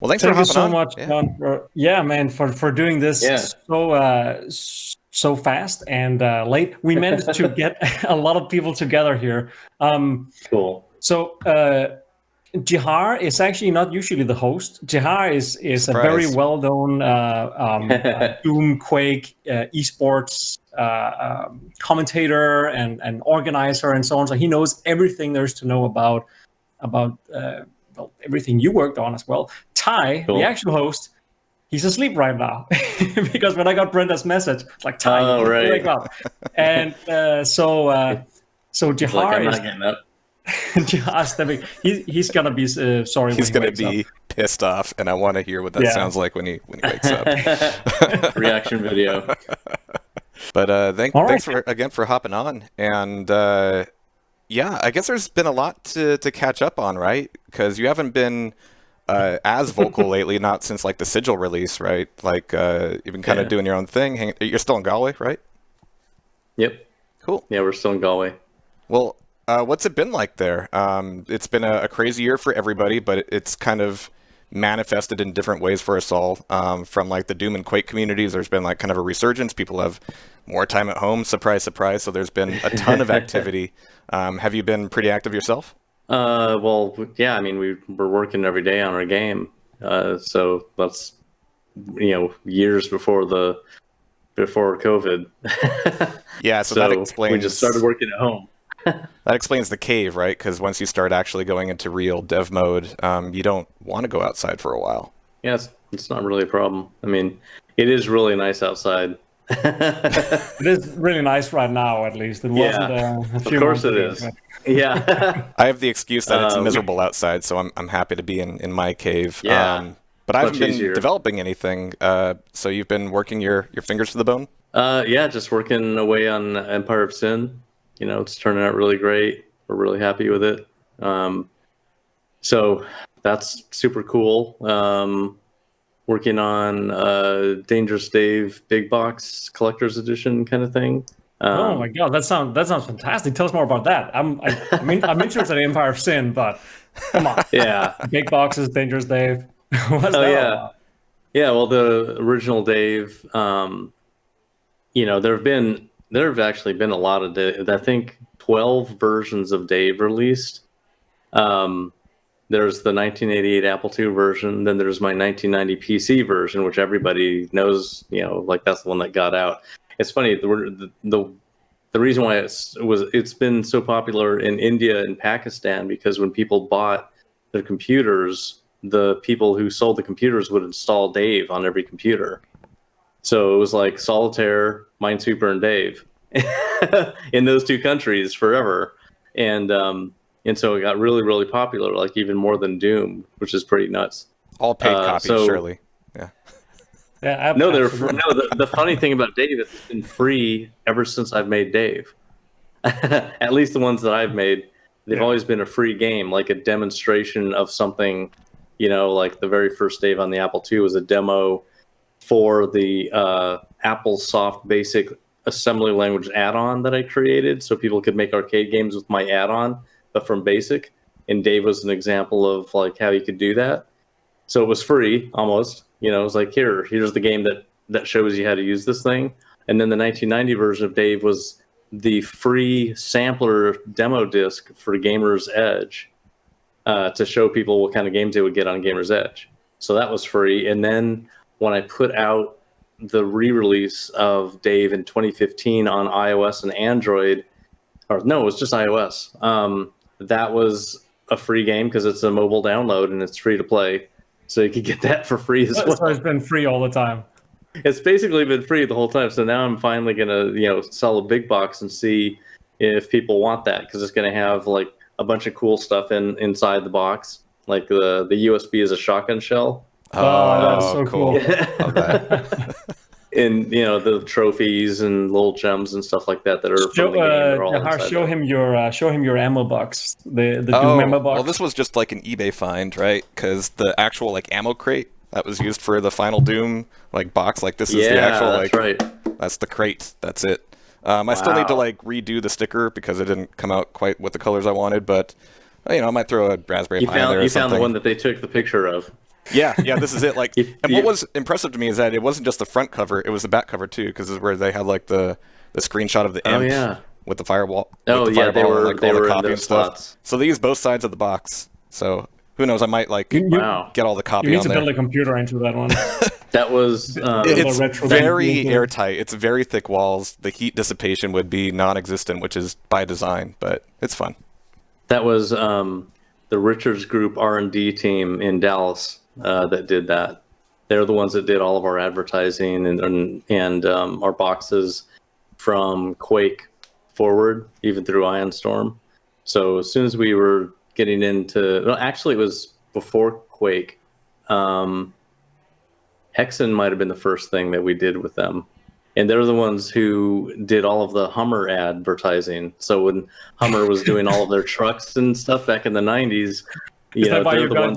Well, thanks for Thank you hopping so on. much, John. Man, for doing this so fast and late. We managed to get a lot of people together here. Cool. So Jehar is actually not usually the host. Jehar is a very well-known Doom, Quake, esports commentator and organizer and so on. So he knows everything there's to know about everything you worked on as well. Ty, the actual host, he's asleep right now because when I got Brenda's message, it's like, Ty, wake up. And so Jehar like, I'm not getting up. He's gonna be sorry. He's gonna be pissed off, and I want to hear what that sounds like when he wakes up. Reaction video. But thanks for hopping on, and yeah, I guess there's been a lot to catch up on, right? Because you haven't been as vocal lately, not since like the Sigil release, right? Like you've been kind of doing your own thing. You're still in Galway, right? Yep. Cool. Yeah, we're still in Galway. Well, what's it been like there? It's been a crazy year for everybody, but it's kind of manifested in different ways for us all. From like the Doom and Quake communities, there's been like kind of a resurgence. People have more time at home. Surprise, surprise. So there's been a ton of activity. Have you been pretty active yourself? Well, yeah. I mean, we're working every day on our game. So that's years before COVID. Yeah. So that explains. We just started working at home. That explains the cave, right? Because once you start actually going into real dev mode, you don't want to go outside for a while. Yeah, it's not really a problem. I mean, it is really nice outside. It is really nice right now, at least. It wasn't a few Of course it months is. ago. Yeah. I have the excuse that it's miserable outside, so I'm happy to be in my cave. Yeah. But I haven't been developing anything. So you've been working your fingers to the bone? Yeah, just working away on Empire of Sin. It's turning out really great. We're really happy with it. So that's super cool. Working on Dangerous Dave Big Box Collector's Edition kind of thing. Oh my god, that sounds fantastic. Tell us more about that. I'm interested in Empire of Sin, but come on. Yeah. Big boxes, Dangerous Dave. What's that about? Yeah, well, the original Dave, there have actually been a lot of Dave. I think 12 versions of Dave released. There's the 1988 Apple II version. Then there's my 1990 PC version, which everybody knows. Like that's the one that got out. It's funny. The reason why it's been so popular in India and Pakistan because when people bought their computers, the people who sold the computers would install Dave on every computer. So it was like Solitaire, Minesweeper, and Dave in those two countries forever. And so it got really, really popular, like even more than Doom, which is pretty nuts. All paid copies, surely. Yeah. Yeah. The funny thing about Dave is it's been free ever since I've made Dave. At least the ones that I've made, they've always been a free game, like a demonstration of something. Like the very first Dave on the Apple II was a demo for the Apple Soft Basic assembly language add-on that I created so people could make arcade games with my add-on, but from Basic. And Dave was an example of like how you could do that. So it was free almost. It was like, here's the game that shows you how to use this thing. And then the 1990 version of Dave was the free sampler demo disc for Gamer's Edge to show people what kind of games they would get on Gamer's Edge. So that was free. And then when I put out the re-release of Dave in 2015 on iOS and Android, or no, it was just iOS. That was a free game because it's a mobile download and it's free to play. So you could get that for free as well. So it's been free all the time. It's basically been free the whole time. So now I'm finally going to, sell a big box and see if people want that because it's going to have like a bunch of cool stuff inside the box. Like the USB is a shotgun shell. Oh, that's so cool. Love that. And the trophies and little gems and stuff like that are from the game. They're all inside show him your ammo box, the Doom ammo box. Well, this was just like an eBay find, right? Because the actual like ammo crate that was used for the final Doom like box, like this is the actual like. Right. That's the crate. That's it. I still need to like redo the sticker because it didn't come out quite with the colors I wanted, but I might throw a Raspberry Pi in there or something. You found the one that they took the picture of. Yeah, this is it. Like, and what was impressive to me is that it wasn't just the front cover; it was the back cover too, because this is where they had like the screenshot of the imp with the firewall. Oh yeah, they were and, like, all the copy in and stuff. slots. So they use both sides of the box. So who knows? I might like get all the copy. You need on to there. build a computer into that one. That was it's very airtight. It's very thick walls. The heat dissipation would be non-existent, which is by design, but it's fun. That was the Richards Group R&D team in Dallas that did that. They're the ones that did all of our advertising and our boxes from Quake forward, even through Ion Storm. So as soon as we were getting into, well, actually it was before Quake. Hexen might have been the first thing that we did with them. And they're the ones who did all of the Hummer advertising. So when Hummer was doing all of their trucks and stuff back in the 90s, Is that why you got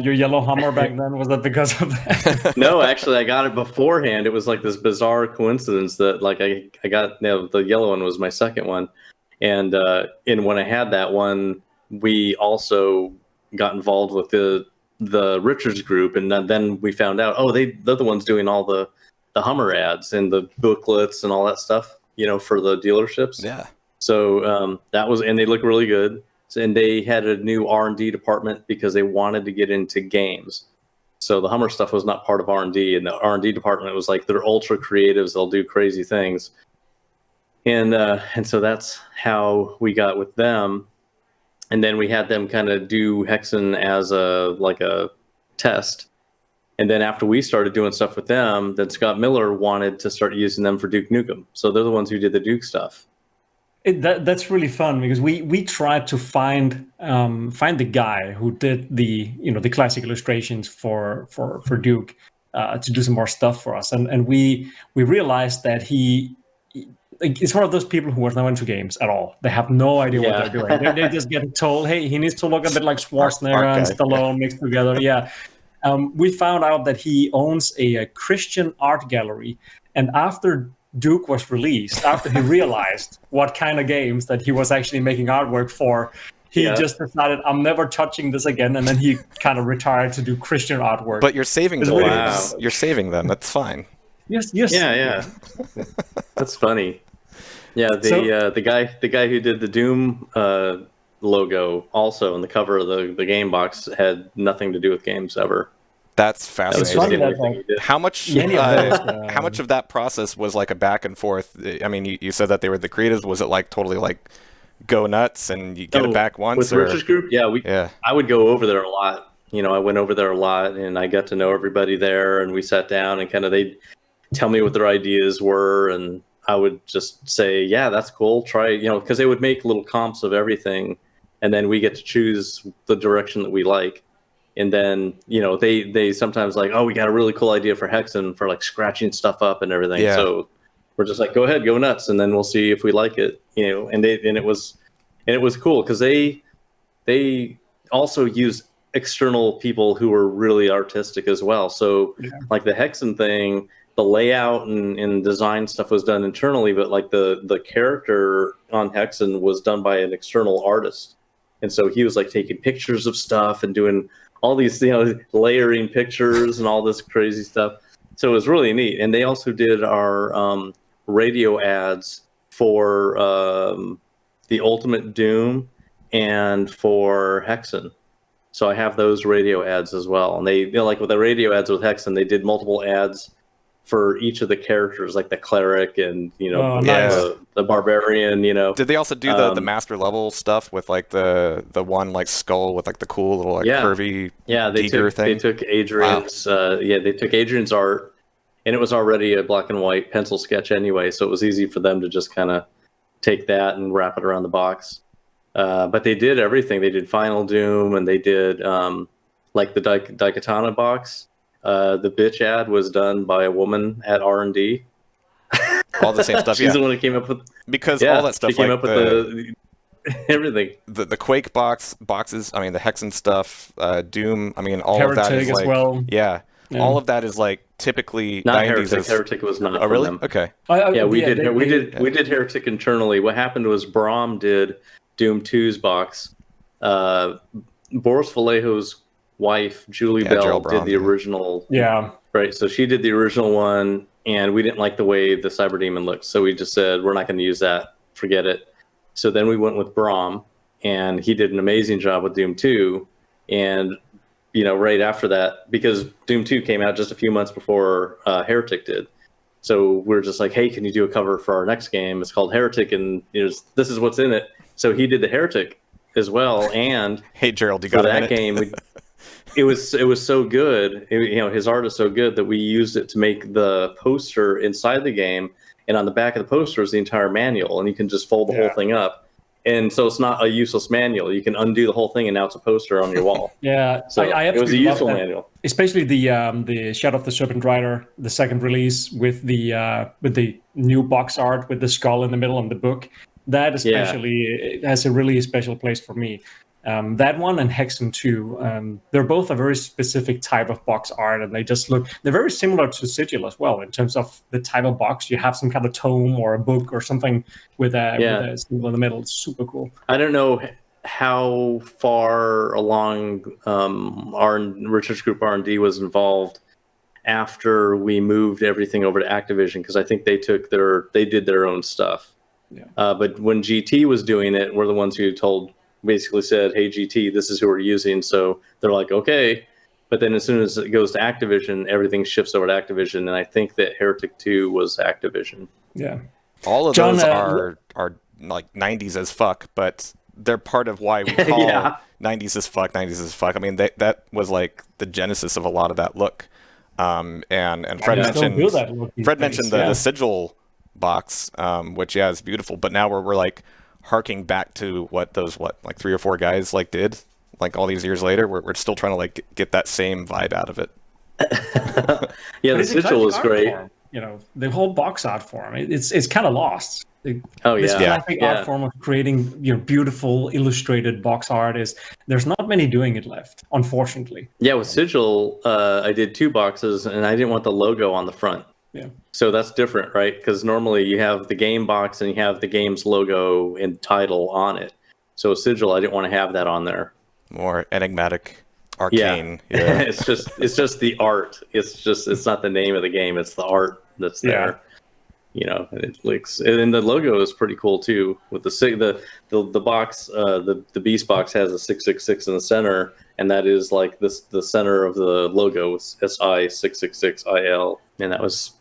your yellow Hummer back then? Was that because of that? No, actually, I got it beforehand. It was like this bizarre coincidence that like I got the yellow one was my second one. And when I had that one, we also got involved with the Richards Group. And then we found out, they're the ones doing all the Hummer ads and the booklets and all that stuff, for the dealerships. Yeah. So that was, and they look really good. And they had a new R&D department because they wanted to get into games. So the Hummer stuff was not part of R&D, and the R&D department was like, they're ultra creatives. They'll do crazy things. And so that's how we got with them. And then we had them kind of do Hexen as a test. And then after we started doing stuff with them, then Scott Miller wanted to start using them for Duke Nukem. So they're the ones who did the Duke stuff. That's really fun because we tried to find the guy who did the classic illustrations for Duke to do some more stuff for us, and we realized that he is one of those people who are not into games at all. They have no idea what they're doing. They just get told, hey, he needs to look a bit like Schwarzenegger and Stallone mixed together. Yeah. We found out that he owns a Christian art gallery, and after Duke was released, after he realized what kind of games that he was actually making artwork for, he just decided, I'm never touching this again, and then he kind of retired to do Christian artwork. But you're saving them. Wow. You're saving them. That's fine. Yes. Yeah. That's funny. Yeah, the guy who did the Doom logo also on the cover of the game box had nothing to do with games ever. That's fascinating. How much of that process was like a back and forth? I mean, you said that they were the creatives. Was it like totally like go nuts and you get it back once? With Richards Group, I would go over there a lot. I went over there a lot and I got to know everybody there, and we sat down and kind of they'd tell me what their ideas were, and I would just say, yeah, that's cool. Try, because they would make little comps of everything, and then we get to choose the direction that we like. And then, they sometimes like, we got a really cool idea for Hexen for like scratching stuff up and everything. Yeah. So we're just like, go ahead, go nuts, and then we'll see if we like it. And it was cool because they also use external people who are really artistic as well. So like the Hexen thing, the layout and design stuff was done internally, but like the character on Hexen was done by an external artist. And so he was like taking pictures of stuff and doing all these, layering pictures and all this crazy stuff. So it was really neat. And they also did our radio ads for the Ultimate Doom and for Hexen. So I have those radio ads as well. And they, like with the radio ads with Hexen, they did multiple ads for each of the characters, like the cleric and the barbarian. Did they also do the master level stuff with like the one like skull with like the cool little like curvy thing? They took Adrian's they took Adrian's art, and it was already a black and white pencil sketch anyway, so it was easy for them to just kind of take that and wrap it around the box. But they did everything. They did Final Doom, and they did like the Daikatana box. The bitch ad was done by a woman at R&D. All the same stuff. She's the one who came up with all that stuff. She came up with everything. The Quake boxes. I mean, the Hexen stuff. Doom. I mean, all Heretic of that is like well. All of that is like typically not 90s. Heretic. Heretic was not. Oh, really? Them. Okay. We did Heretic internally. What happened was Brom did Doom 2's box. Boris Vallejo's wife, Julie Bell, did the original. Yeah. Right. So she did the original one, and we didn't like the way the Cyber Demon looked. So we just said, we're not going to use that. Forget it. So then we went with Braum, and he did an amazing job with Doom 2. And, right after that, because Doom 2 came out just a few months before Heretic did. So we're just like, hey, can you do a cover for our next game? It's called Heretic, and this is what's in it. So he did the Heretic as well. And hey, Gerald, you got that game. It was so good. His art is so good that we used it to make the poster inside the game. And on the back of the poster is the entire manual, and you can just fold the whole thing up. And so it's not a useless manual. You can undo the whole thing, and now it's a poster on your wall. Yeah, so it was a useful manual. Especially the Shadow of the Serpent Rider, the second release with the new box art with the skull in the middle of the book. That especially has a really special place for me. That one and Hexen 2, they're both a very specific type of box art, and they're very similar to Sigil as well in terms of the type of box. You have some kind of tome or a book or something with a symbol in the middle. It's super cool. I don't know how far along our research group R&D was involved after we moved everything over to Activision, because I think they did their own stuff. Yeah. But when GT was doing it, we're the ones who basically said, hey, GT, this is who we're using. So they're like, okay. But then as soon as it goes to Activision, everything shifts over to Activision. And I think that Heretic 2 was Activision. Yeah. All of those are like 90s as fuck, but they're part of why we call 90s as fuck, 90s as fuck. I mean, that was like the genesis of a lot of that look. And Fred mentioned the Sigil box, which is beautiful. But now we're like harking back to what 3 or 4 guys did all these years later. We're still trying to get that same vibe out of it. The Sigil was great. The whole box art form, it's kind of lost. This classic art form of creating beautiful illustrated box art there's not many doing it left, unfortunately. Yeah, with Sigil, I did 2 boxes, and I didn't want the logo on the front. Yeah. So that's different, right? Because normally you have the game box and you have the game's logo and title on it. So Sigil, I didn't want to have that on there. More enigmatic, arcane. Yeah. it's just the art. It's not the name of the game. It's the art that's there. And it looks, and the logo is pretty cool too. With the box, the Beast box has a 666 in the center, and that is the center of the logo is SI666IL, and that was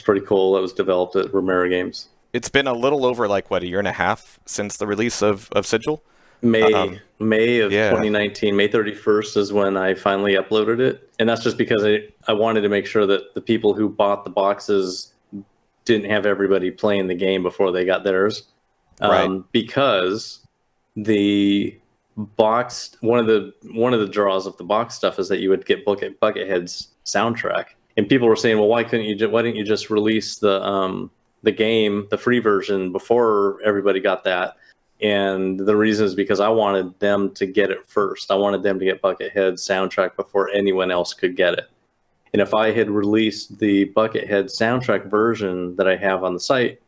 pretty cool. That was developed at Romero Games. It's been a little over a year and a half since the release of Sigil. May of 2019, May 31st is when I finally uploaded it, and that's just because I wanted to make sure that the people who bought the boxes didn't have everybody playing the game before they got theirs, because the box, one of the draws of the box stuff is that you would get Buckethead's soundtrack, and people were saying, well, why didn't you just release the game, the free version, before everybody got that? And the reason is because I wanted them to get it first. I wanted them to get Buckethead's soundtrack before anyone else could get it. And if I had released the Buckethead soundtrack version that I have on the site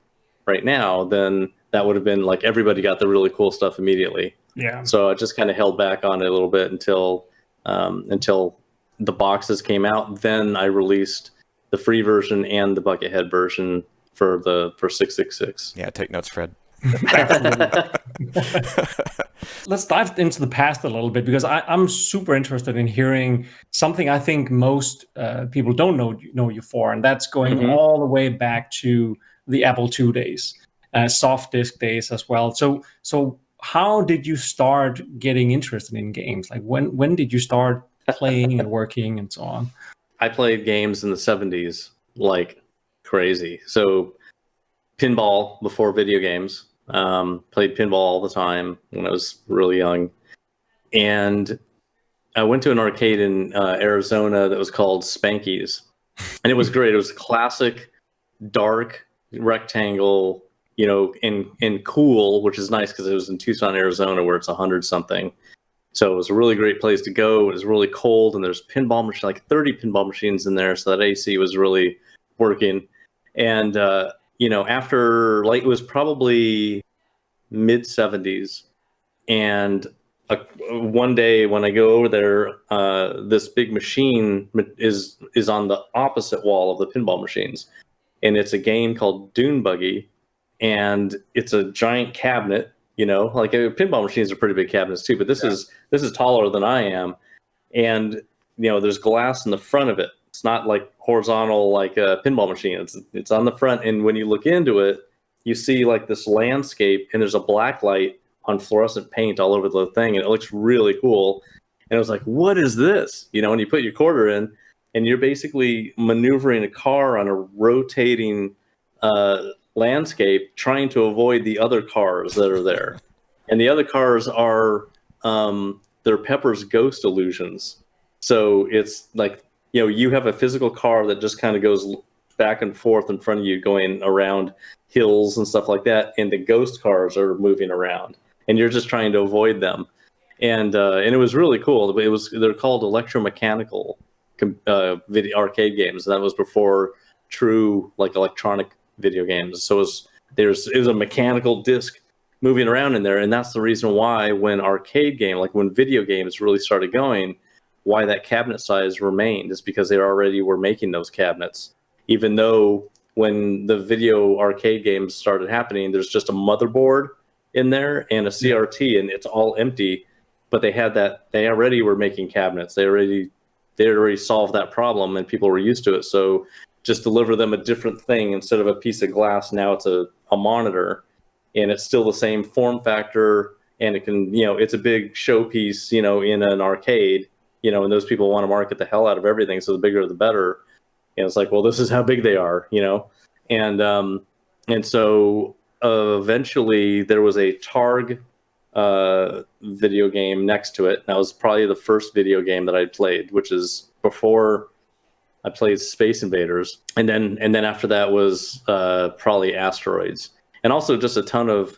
right now, then that would have been everybody got the really cool stuff immediately. Yeah. So I just kind of held back on it a little bit until the boxes came out. Then I released the free version and the Buckethead version for 666. Yeah, take notes, Fred. Let's dive into the past a little bit, because I'm super interested in hearing something I think most people don't know you for, and that's going all the way back to the Apple II days, Softdisk days as well. So how did you start getting interested in games? When did you start playing and working and so on? I played games in the 70s like crazy. So pinball before video games. Played pinball all the time when I was really young, and I went to an arcade in Arizona that was called Spanky's, and it was great. It was a classic dark rectangle, and cool, which is nice because it was in Tucson, Arizona, where it's 100 something. So it was a really great place to go. It was really cold, and there's pinball machines, 30 pinball machines in there, so that AC was really working. And after it was probably mid 70s, and one day when I go over there, this big machine is on the opposite wall of the pinball machines, and it's a game called Dune Buggy, and it's a giant cabinet. Like pinball machines are pretty big cabinets too, but this is taller than I am, and there's glass in the front of it. It's not like horizontal like a pinball machine. It's on the front, and when you look into it, you see like this landscape, and there's a black light on fluorescent paint all over the thing, and it looks really cool. And I was like, what is this? When you put your quarter in, and you're basically maneuvering a car on a rotating landscape, trying to avoid the other cars that are there. And the other cars are they're Pepper's ghost illusions. So it's like, you have a physical car that just kind of goes back and forth in front of you, going around hills and stuff like that, and the ghost cars are moving around, and you're just trying to avoid them. And it was really cool. They're called electromechanical video arcade games, and that was before true like electronic video games. So it was a mechanical disc moving around in there, and that's the reason why when video games really started going, why that cabinet size remained is because they already were making those cabinets. Even though when the video arcade games started happening, there's just a motherboard in there and a CRT, and it's all empty. But they already were making cabinets. They already solved that problem, and people were used to it. So just deliver them a different thing instead of a piece of glass. Now it's a monitor, and it's still the same form factor, and it can, it's a big showpiece, in an arcade, and those people want to market the hell out of everything. So the bigger the better. And it's like, well, this is how big they are, and so eventually there was a Targ video game next to it. And that was probably the first video game that I played, which is before I played Space Invaders, and then after that was probably Asteroids, and also just a ton of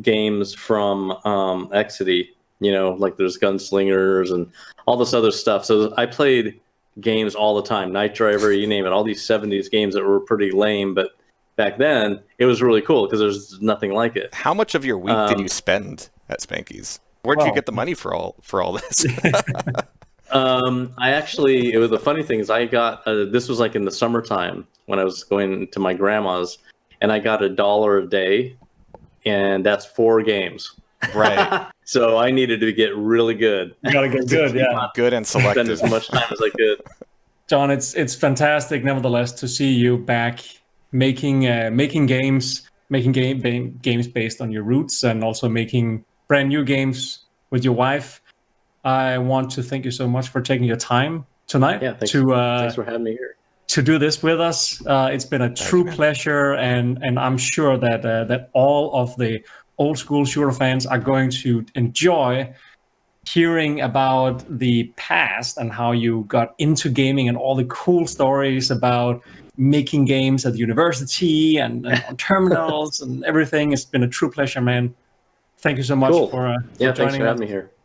games from Exidy. Like there's Gunslingers and all this other stuff. So I played games all the time, Night Driver, you name it, all these 70s games that were pretty lame, but back then it was really cool because there's nothing like it. How much of your week did you spend at Spanky's? Where'd you get the money for all this? The funny thing is I got, this was like in the summertime when I was going to my grandma's, and I got $1 a day, and that's 4 games. Right. So I needed to get really good. You gotta get good, yeah. Good and selective. Spend as much time as I could. John, it's fantastic, nevertheless, to see you back making games based on your roots, and also making brand new games with your wife. I want to thank you so much for taking your time tonight. Yeah, thanks for having me here. To do this with us. It's been a true pleasure, and I'm sure that all of the old school shooter fans are going to enjoy hearing about the past and how you got into gaming and all the cool stories about making games at the university and on terminals and everything. It's been a true pleasure, man. Thank you so much for joining thanks for having me here.